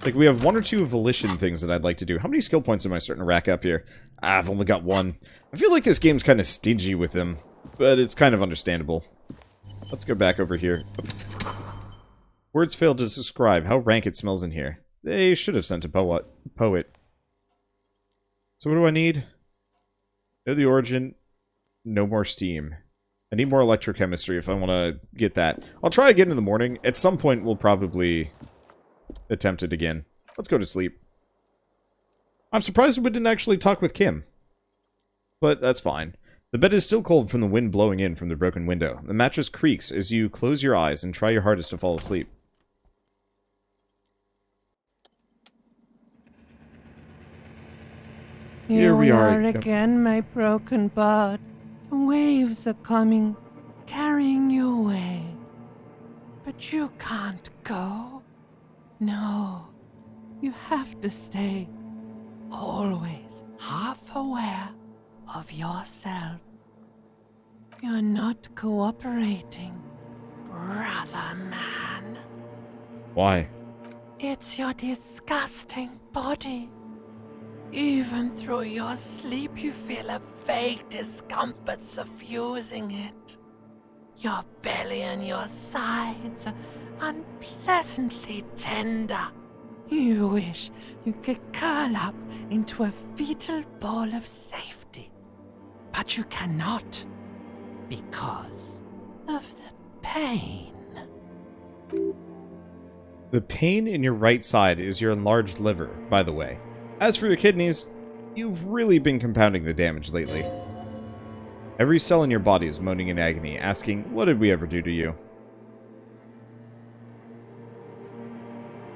Like, we have one or two volition things that I'd like to do. How many skill points am I starting to rack up here? I've only got one. I feel like this game's kind of stingy with them, but it's kind of understandable. Let's go back over here. Words fail to describe how rank it smells in here. They should have sent a poet. So what do I need? Know the origin. No more steam. I need more electrochemistry if I want to get that. I'll try again in the morning. At some point, we'll probably attempt it again. Let's go to sleep. I'm surprised we didn't actually talk with Kim. But that's fine. The bed is still cold from the wind blowing in from the broken window. The mattress creaks as you close your eyes and try your hardest to fall asleep. Here we are again, my broken bud. The waves are coming, carrying you away. But you can't go. No, you have to stay. Always half aware of yourself. You're not cooperating, brother man. Why? It's your disgusting body. Even through your sleep, you feel a vague discomfort suffusing it. Your belly and your sides are unpleasantly tender. You wish you could curl up into a fetal ball of safety. But you cannot, because of the pain. The pain in your right side is your enlarged liver, by the way. As for your kidneys, you've really been compounding the damage lately. Every cell in your body is moaning in agony, asking, what did we ever do to you?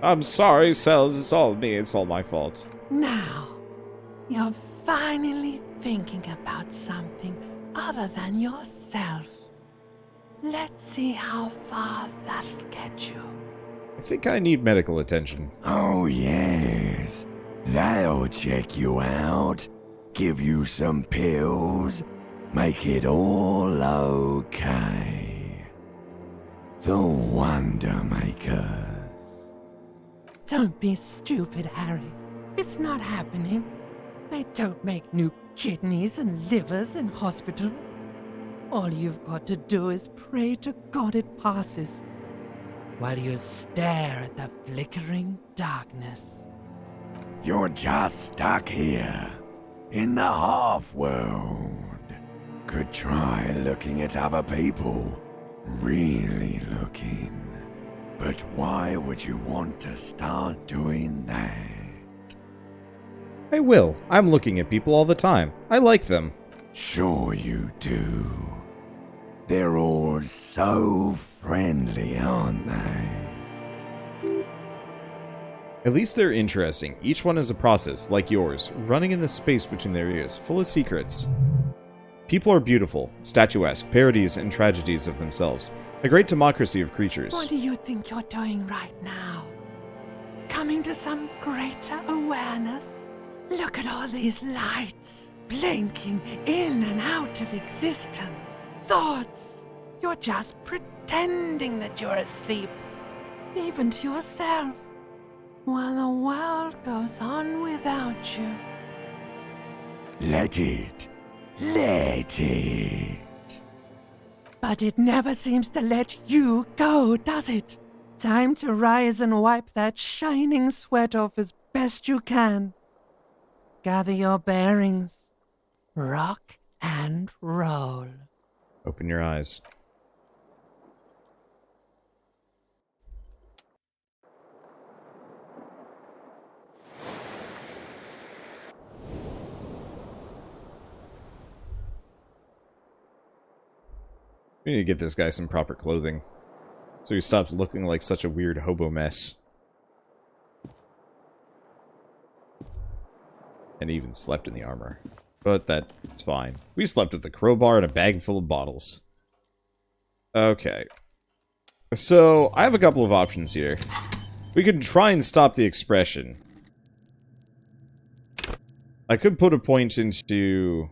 I'm sorry, cells, it's all me, it's all my fault. Now, you're finally thinking about something other than yourself. Let's see how far that'll get you. I think I need medical attention. Oh, yes. They'll check you out, give you some pills, make it all okay. The Wonder Makers. Don't be stupid, Harry. It's not happening. They don't make new kidneys and livers in hospital. All you've got to do is pray to God it passes, while you stare at the flickering darkness. You're just stuck here, in the half-world. Could try looking at other people, really looking. But why would you want to start doing that? I will. I'm looking at people all the time. I like them. Sure you do. They're all so friendly, aren't they? At least they're interesting. Each one is a process, like yours, running in the space between their ears, full of secrets. People are beautiful, statuesque, parodies and tragedies of themselves. A great democracy of creatures. What do you think you're doing right now? Coming to some greater awareness? Look at all these lights, blinking in and out of existence. Thoughts. You're just pretending that you're asleep, even to yourself, while the world goes on without you. Let it. Let it. But it never seems to let you go, does it? Time to rise and wipe that shining sweat off as best you can. Gather your bearings. Rock and roll. Open your eyes. We need to get this guy some proper clothing, so he stops looking like such a weird hobo mess. And even slept in the armor. But that's fine. We slept with a crowbar and a bag full of bottles. Okay. So, I have a couple of options here. We can try and stop the expression. I could put a point into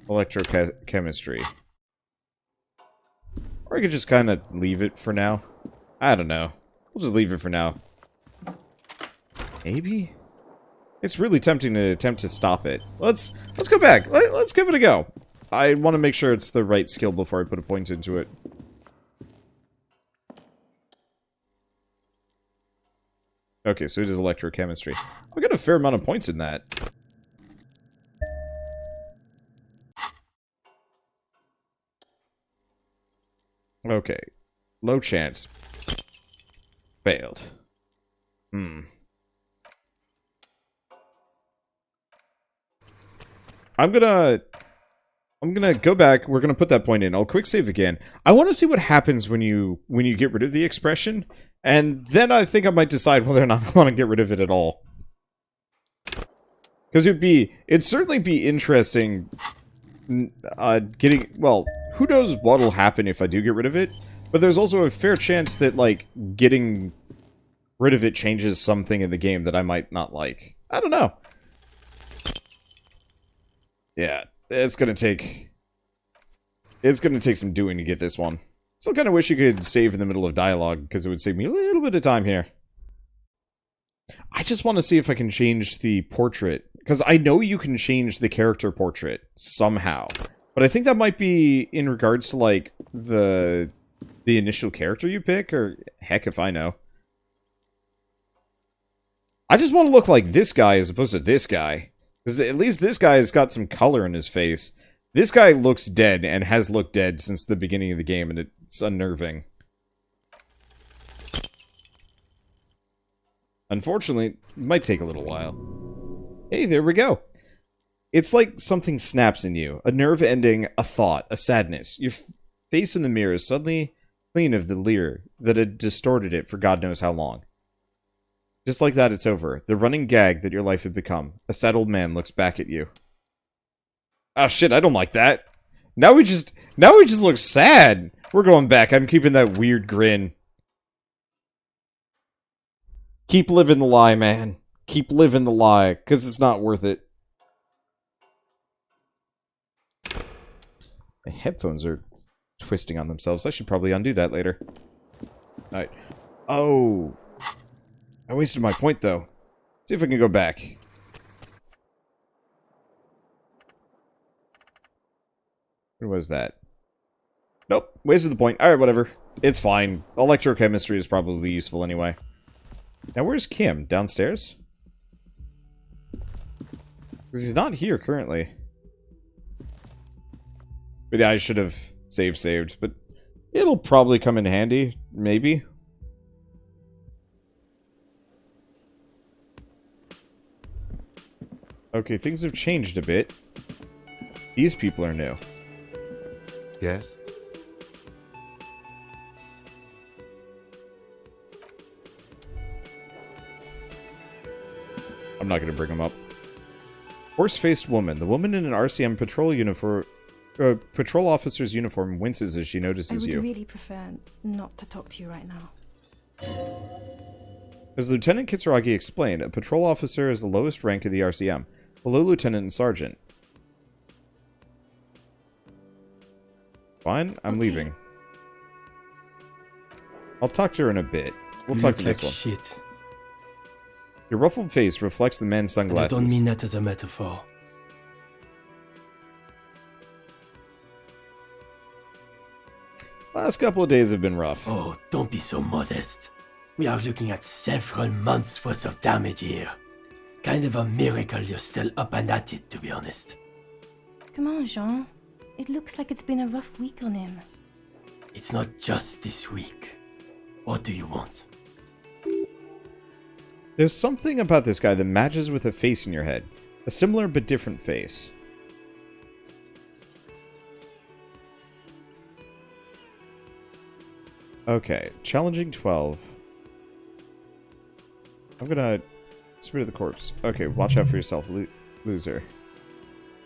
electrochemistry. Or I could just kind of leave it for now. I don't know. We'll just leave it for now. Maybe? It's really tempting to attempt to stop it. Let's go back. Let's give it a go. I want to make sure it's the right skill before I put a point into it. Okay, so it is electrochemistry. I got a fair amount of points in that. Okay. Low chance. Failed. I'm gonna go back. We're gonna put that point in. I'll quick save again. I want to see what happens when you get rid of the expression, and then I think I might decide whether or not I want to get rid of it at all. Because it'd certainly be interesting. Well, who knows what'll happen if I do get rid of it? But there's also a fair chance that like getting rid of it changes something in the game that I might not like. I don't know. Yeah, it's gonna take some doing to get this one. Still kind of wish you could save in the middle of dialogue, because it would save me a little bit of time here. I just want to see if I can change the portrait, because I know you can change the character portrait somehow. But I think that might be in regards to, like, the initial character you pick, or heck if I know. I just want to look like this guy as opposed to this guy. Because at least this guy has got some color in his face. This guy looks dead and has looked dead since the beginning of the game, and it's unnerving. Unfortunately, it might take a little while. Hey, there we go. It's like something snaps in you. A nerve ending, a thought, a sadness. Your face in the mirror is suddenly clean of the leer that had distorted it for God knows how long. Just like that, it's over. The running gag that your life had become. A sad old man looks back at you. Oh shit, I don't like that. Now we just look sad. We're going back. I'm keeping that weird grin. Keep living the lie, man. Keep living the lie, because it's not worth it. My headphones are twisting on themselves. I should probably undo that later. Alright. Oh. I wasted my point, though. See if I can go back. What was that? Nope. Wasted the point. Alright, whatever. It's fine. Electrochemistry is probably useful anyway. Now, where's Kim? Downstairs? Because he's not here currently. But yeah, I should have saved. But it'll probably come in handy. Maybe. Okay, things have changed a bit. These people are new. Yes? I'm not going to bring them up. Horse-faced woman. The woman in an RCM patrol uniform... patrol officer's uniform winces as she notices you. I would really prefer not to talk to you right now. As Lieutenant Kitsuragi explained, a patrol officer is the lowest rank of the RCM, below lieutenant and sergeant. Fine, I'm leaving. I'll talk to her in a bit. We'll talk to this one. Shit. Your ruffled face reflects the man's sunglasses. I don't mean that as a metaphor. Last couple of days have been rough. Oh, don't be so modest. We are looking at several months worth of damage here. Kind of a miracle you're still up and at it, to be honest. Come on, Jean. It looks like it's been a rough week on him. It's not just this week. What do you want? There's something about this guy that matches with a face in your head. A similar but different face. Okay, challenging 12. I'm gonna... Spirit of the corpse. Okay, watch out for yourself, loser.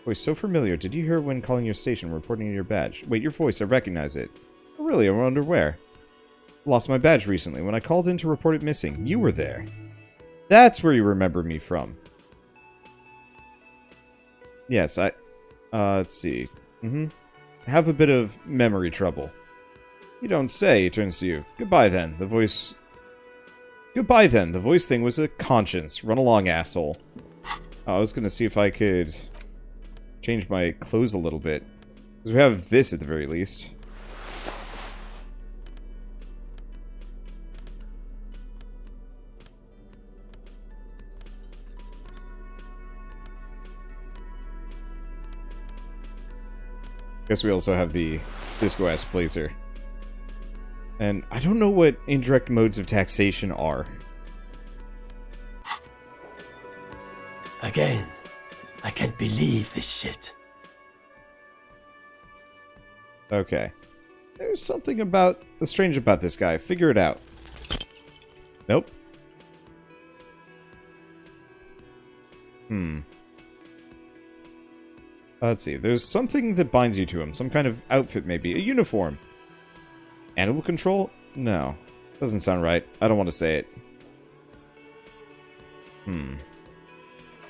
Voice so familiar. Did you hear when calling your station, reporting your badge? Wait, your voice, I recognize it. Oh, really? I wonder where. Lost my badge recently. When I called in to report it missing, you were there. That's where you remember me from. Yes, let's see. Have a bit of memory trouble. You don't say, he turns to you. Goodbye then, the voice... Goodbye then, the voice thing was a conscience. Run along, asshole. I was gonna see if I could change my clothes a little bit. Because we have this at the very least. Guess we also have the disco-ass blazer. And I don't know what indirect modes of taxation are. Again, I can't believe this shit. Okay. There's something about strange about this guy. Figure it out. Nope. Let's see. There's something that binds you to him. Some kind of outfit, maybe. A uniform. Animal control? No. Doesn't sound right. I don't want to say it.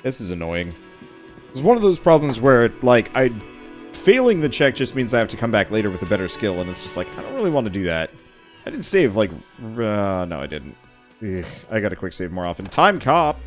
This is annoying. It's one of those problems where, like, failing the check just means I have to come back later with a better skill, and it's just like, I don't really want to do that. I didn't save, like, no, I didn't. Ugh, I gotta quick save more often. Time cop!